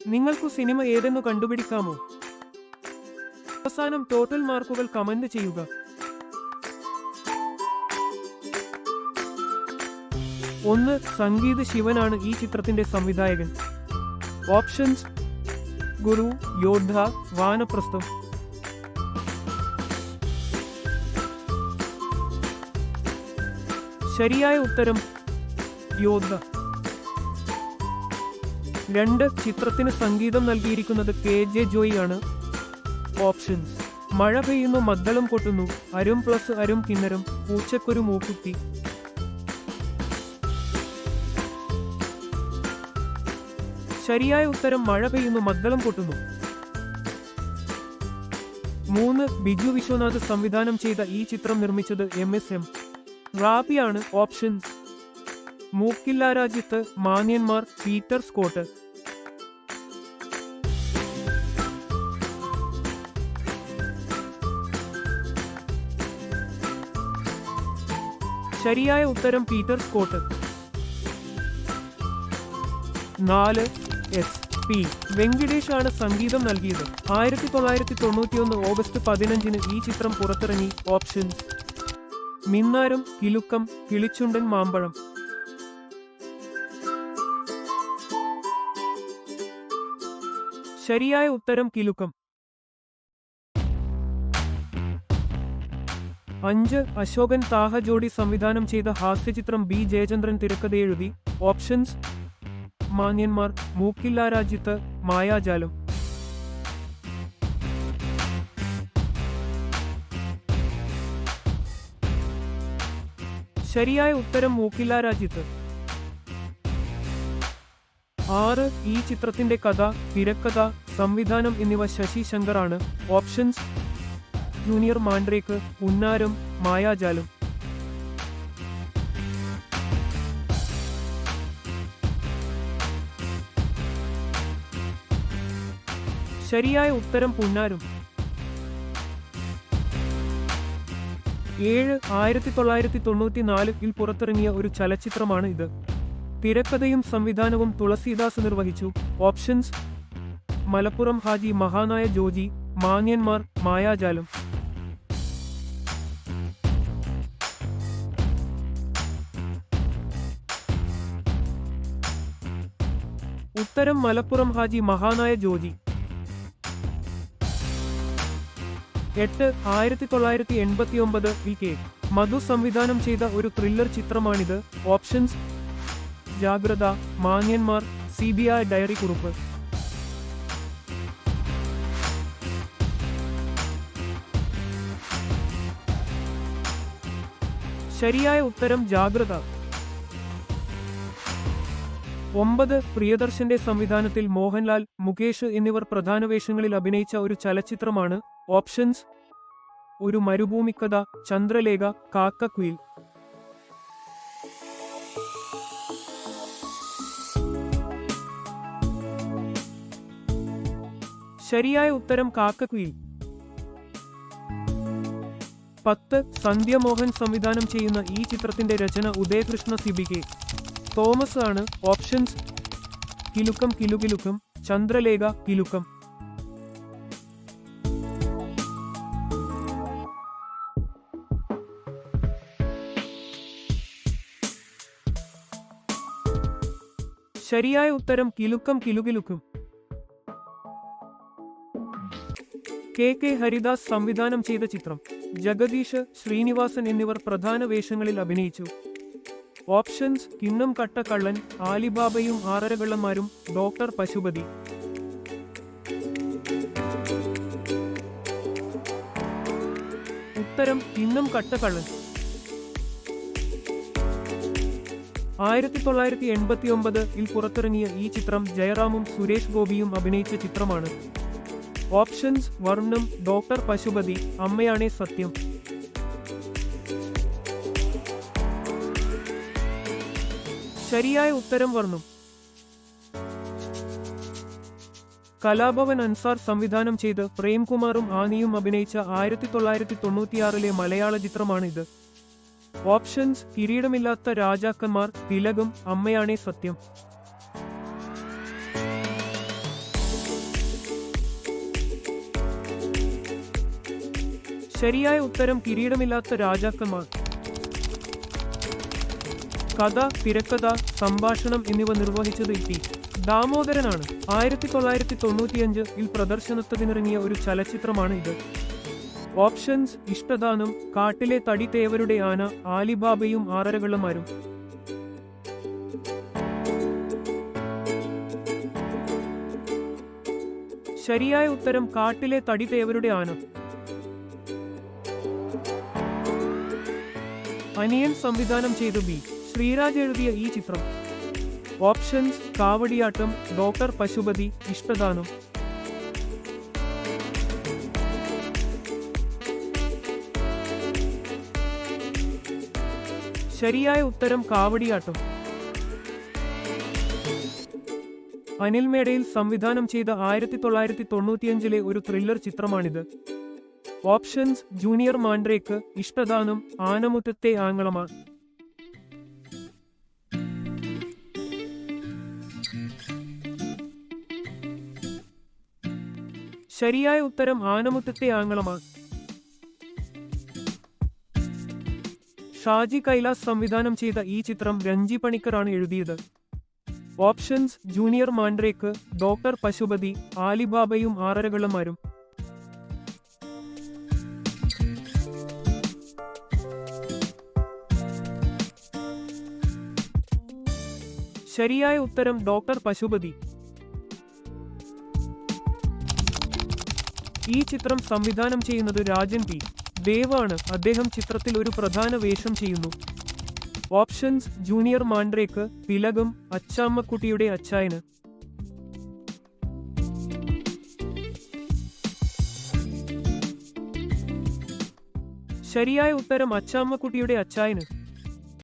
നിങ്ങൾക്കു സിനിമ ഏതെന്നു കണ്ടുപിടിക്കാമോ? അവസാനം ടോട്ടൽ മാർക്കുകൾ കമന്റ് ചെയ്യുക. 1. സംഗീത് ശിവനാണ് ഈ ചിത്രത്തിന്റെ സംവിധായകൻ. ഓപ്ഷൻസ്: ഗുരു, യോദ്ധ, വാനപ്രസ്ഥം. ശരിയായ ഉത്തരം യോദ്ധ. 2. ചിത്രത്തിന് സംഗീതം നൽകിയിരിക്കുന്നത് KJ ജോയി ആണ്. ഓപ്ഷൻസ്: മഴ പെയ്യുന്നു, മദ്ദളം കൊട്ടുന്നു, അരും പ്ലസ് അരും കിന്നരം, പൂച്ചക്കൊരു മൂക്കുത്തി. ശരിയായ ഉത്തരം മഴ പെയ്യുന്നു, മദ്ദളം കൊട്ടുന്നു. 3. ബിജു വിശ്വനാഥ് സംവിധാനം ചെയ്ത ഈ ചിത്രം നിർമ്മിച്ചത് MSM റാപ്പിയാണ്. ഓപ്ഷൻസ്: മൂക്കില്ല രാജ്യത്ത്, മാന്യന്മാർ, പീറ്റർ സ്കോട്ട്. ശരിയായ ഉത്തരം പീറ്റർ സ്കോട്ട്. 4. SP വെങ്കിടേഷ് ആണ് സംഗീതം നൽകിയത്. 1991 ഓഗസ്റ്റ് 15 ഈ ചിത്രം പുറത്തിറങ്ങി. ഓപ്ഷൻസ്: മിന്നാരം, കിലുക്കം, കിളിച്ചുണ്ടൻ, മാമ്പഴം. ശരിയായ ഉത്തരം കിലുക്കം. 5. അശോകൻ താഹ ജോഡി സംവിധാനം ചെയ്ത ഹാസ്യചിത്രം B ജയചന്ദ്രൻ തിരക്കഥയെഴുതി. ഓപ്ഷൻസ്: മാന്യന്മാർ, മൂക്കില്ല രാജ്യത്ത്, മായാജാലം. ശരിയായ ഉത്തരം മൂക്കില്ല രാജ്യത്ത്. 6. ഈ ചിത്രത്തിന്റെ കഥ, തിരക്കഥ, സംവിധാനം എന്നിവ ശശി ശങ്കർ ആണ്. ഓപ്ഷൻസ്: ജൂനിയർ മാൻഡ്രേക്ക്, ഉന്നാരം, മായാജാലം. ശരിയായ ഉത്തരം പുന്നാരം. 7. 1994 പുറത്തിറങ്ങിയ ഒരു ചലച്ചിത്രമാണ് ഇത്. തിരക്കഥയും സംവിധാനവും തുളസീദാസ് നിർവഹിച്ചു. ഓപ്ഷൻസ്: മലപ്പുറം ഹാജി, മഹാനായ ജോജി, മാന്യന്മാർ, മായാജാലം. ഉത്തരം മലപ്പുറം ഹാജി, മഹാനായ ജോജി. 8. 1989 കെ മധു സംവിധാനം ചെയ്ത ഒരു ത്രില്ലർ ചിത്രമാണിത്. ഓപ്ഷൻസ്: ജാഗ്രത, മാന്യന്മാർ, CBI ഡയറി കുറിപ്പ്. ശരിയായ ഉത്തരം ജാഗ്രത. 9. പ്രിയദർശന്റെ സംവിധാനത്തിൽ മോഹൻലാൽ, മുകേഷ് എന്നിവർ പ്രധാന വേഷങ്ങളിൽ അഭിനയിച്ച ഒരു ചലച്ചിത്രമാണ്. ഓപ്ഷൻസ്: ഒരു മരുഭൂമിക്കഥ, ചന്ദ്രലേഖ, കാക്കക്കുയിൽ. ശരിയായ ഉത്തരം കാക്കക്കുയിൽ. 10. സന്ധ്യ മോഹൻ സംവിധാനം ചെയ്യുന്ന ഈ ചിത്രത്തിന്റെ രചന ഉദയകൃഷ്ണ സിബികെ തോമസ് ആണ്. ഓപ്ഷൻസ്: കിലുക്കം, കിലുകിലുക്കം, ചന്ദ്രലേഖ, കിലുക്കം. ശരിയായ ഉത്തരം കിലുക്കം, കിലുകിലുക്കം. KK ഹരിദാസ് സംവിധാനം ചെയ്ത ചിത്രം. ജഗദീഷ്, ശ്രീനിവാസൻ എന്നിവർ പ്രധാന വേഷങ്ങളിൽ അഭിനയിച്ചു. ഓപ്ഷൻസ്: കിണ്ണം കട്ട കള്ളൻ, ആലിബാബയും ആറരകള്ളന്മാരും, ഡോക്ടർ പശുപതി. ഉത്തരം കിണ്ണം കട്ട കള്ളൻ. 1989 പുറത്തിറങ്ങിയ ഈ ചിത്രം ജയറാമും സുരേഷ് ഗോപിയും അഭിനയിച്ച ചിത്രമാണ്. ഓപ്ഷൻസ്: വർണ്ണം, ഡോക്ടർ പശുപതി, അമ്മയാണേ സത്യം. ശരിയായ ഉത്തരം വർണ്ണം. കലാഭവൻ അൻസാർ സംവിധാനം ചെയ്ത് പ്രേംകുമാറും ആനിയും അഭിനയിച്ച 1996 മലയാള ചിത്രമാണിത്. ഓപ്ഷൻസ്: കിരീടമില്ലാത്ത രാജാക്കന്മാർ, തിലകം, അമ്മയാണേ സത്യം. ശരിയായ ഉത്തരം കിരീടമില്ലാത്ത രാജാക്കന്മാർ. കഥ, തിരക്കഥ, സംഭാഷണം എന്നിവ നിർവഹിച്ചത് ടി. ദാമോദരനാണ്. 1995-ൽ പ്രദർശനത്തിനിറങ്ങിയ ഒരു ചലച്ചിത്രമാണ് ഇത്. ഓപ്ഷൻസ്: ഇഷ്ടദാനം, കാട്ടിലെ തടി തേവരുടെ ആന, ആലിബാബയും ആറരകള്ളന്മാരും. ശരിയായ ഉത്തരം കാട്ടിലെ തടി തേവരുടെ ആന. അനിയൻ സംവിധാനം ചെയ്തു ബി. ശ്രീരാജ് എഴുതിയ ഈ ചിത്രം. ഓപ്ഷൻസ്: കാവടിയാട്ടം, ഡോക്ടർ പശുപതി, ഇഷ്ടദാനം. ശരിയായ ഉത്തരം കാവടിയാട്ടം. അനിൽ മേടയിൽ സംവിധാനം ചെയ്ത 1995-ലെ ഒരു ത്രില്ലർ ചിത്രമാണിത്. ഓപ്ഷൻസ്: ജൂനിയർ മാൻഡ്രേക്ക്, ഇഷ്ടദാനം, ആനമുറ്റത്തെ ആങ്ങളമാർ. ശരിയായ ഉത്തരം ആനമുറ്റത്തെ ആങ്ങളമാർ. ഷാജി കൈലാസ് സംവിധാനം ചെയ്ത ഈ ചിത്രം രഞ്ജി പണിക്കറാണ് എഴുതിയത്. ഓപ്ഷൻസ്: ജൂനിയർ മാൻഡ്രേക്ക്, ഡോക്ടർ പശുപതി, ആലിബാബയും ആറരകള്ളന്മാരും. ശരിയായ ഉത്തരം ഡോക്ടർ പശുപതി. ഈ ചിത്രം സംവിധാനം ചെയ്യുന്നത് രാജൻ പി. ദേവാണ്. അദ്ദേഹം ചിത്രത്തിൽ ഒരു പ്രധാന വേഷം ചെയ്യുന്നു. ഓപ്ഷൻസ്: ജൂനിയർ മാൻഡ്രേക്ക്, തിലകം, അച്ചാമ്മക്കുട്ടിയുടെ അച്ചായന്. ശരിയായ ഉത്തരം അച്ചാമ്മക്കുട്ടിയുടെ അച്ചായന്.